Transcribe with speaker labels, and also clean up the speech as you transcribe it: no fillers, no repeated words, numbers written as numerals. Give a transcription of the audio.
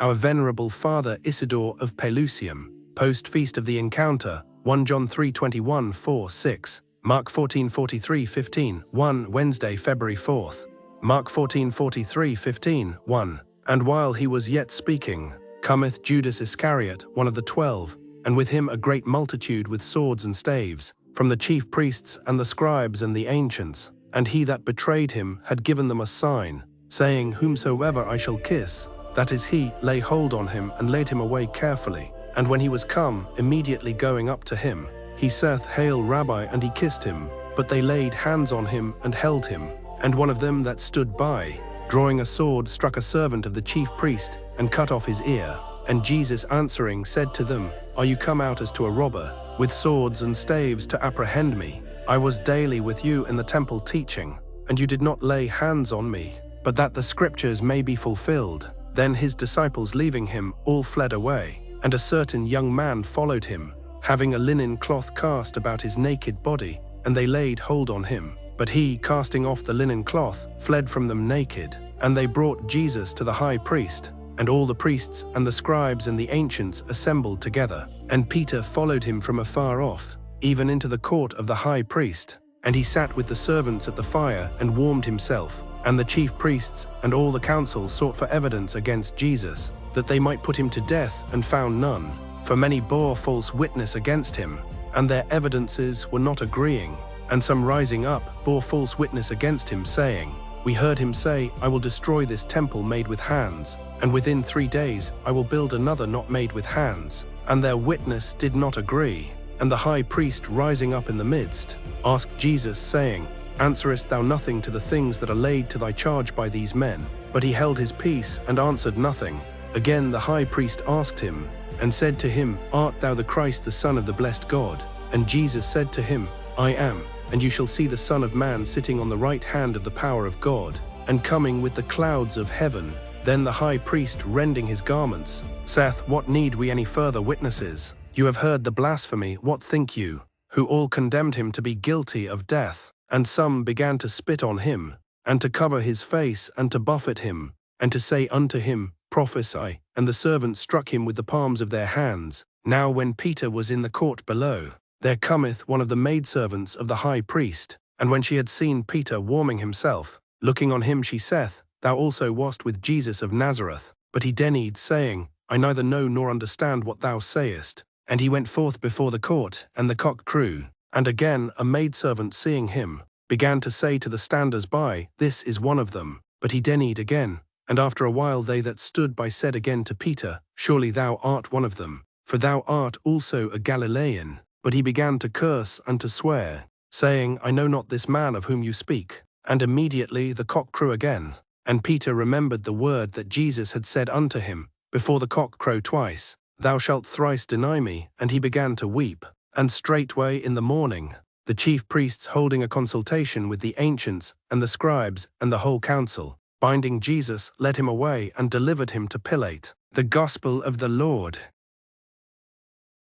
Speaker 1: our venerable Father Isidore of Pelusium, post-feast of the encounter, 1 John 3:21, 4-6, Mark 14:43-15, 1 Wednesday, February 4th, Mark 14:43-15, 1. And while he was yet speaking, cometh Judas Iscariot, one of the 12, and with him a great multitude with swords and staves, from the chief priests and the scribes and the ancients. And he that betrayed him had given them a sign, saying, Whomsoever I shall kiss, that is he, lay hold on him and led him away carefully. And when he was come, immediately going up to him, he saith, Hail, Rabbi, and he kissed him. But they laid hands on him and held him. And one of them that stood by, drawing a sword, struck a servant of the chief priest, and cut off his ear. And Jesus answering said to them, Are you come out as to a robber, with swords and staves to apprehend me? I was daily with you in the temple teaching, and you did not lay hands on me, but that the scriptures may be fulfilled. Then his disciples leaving him, all fled away. And a certain young man followed him, having a linen cloth cast about his naked body, and they laid hold on him. But he, casting off the linen cloth, fled from them naked. And they brought Jesus to the high priest, and all the priests and the scribes and the ancients assembled together. And Peter followed him from afar off, even into the court of the high priest. And he sat with the servants at the fire and warmed himself. And the chief priests and all the council sought for evidence against Jesus, that they might put him to death, and found none. For many bore false witness against him, and their evidences were not agreeing. And some rising up bore false witness against him, saying, We heard him say, I will destroy this temple made with hands, and within 3 days I will build another not made with hands. And their witness did not agree. And the high priest, rising up in the midst, asked Jesus, saying, Answerest thou nothing to the things that are laid to thy charge by these men? But he held his peace, and answered nothing. Again the high priest asked him, and said to him, Art thou the Christ, the Son of the blessed God? And Jesus said to him, I am. And you shall see the Son of Man sitting on the right hand of the power of God, and coming with the clouds of heaven. Then the high priest, rending his garments, saith, What need we any further witnesses? You have heard the blasphemy, what think you? Who all condemned him to be guilty of death. And some began to spit on him, and to cover his face, and to buffet him, and to say unto him, Prophesy. And the servants struck him with the palms of their hands. Now when Peter was in the court below, there cometh one of the maidservants of the high priest, and when she had seen Peter warming himself, looking on him, she saith, Thou also wast with Jesus of Nazareth. But he denied, saying, I neither know nor understand what thou sayest. And he went forth before the court, and the cock crew. And again a maidservant, seeing him, began to say to the standers by, This is one of them. But he denied again. And after a while they that stood by said again to Peter, Surely thou art one of them, for thou art also a Galilean. But he began to curse and to swear, saying, I know not this man of whom you speak. And immediately the cock crew again. And Peter remembered the word that Jesus had said unto him, Before the cock crow twice, thou shalt thrice deny me. And he began to weep. And straightway in the morning, the chief priests holding a consultation with the ancients and the scribes and the whole council, binding Jesus, led him away and delivered him to Pilate. The Gospel of the Lord.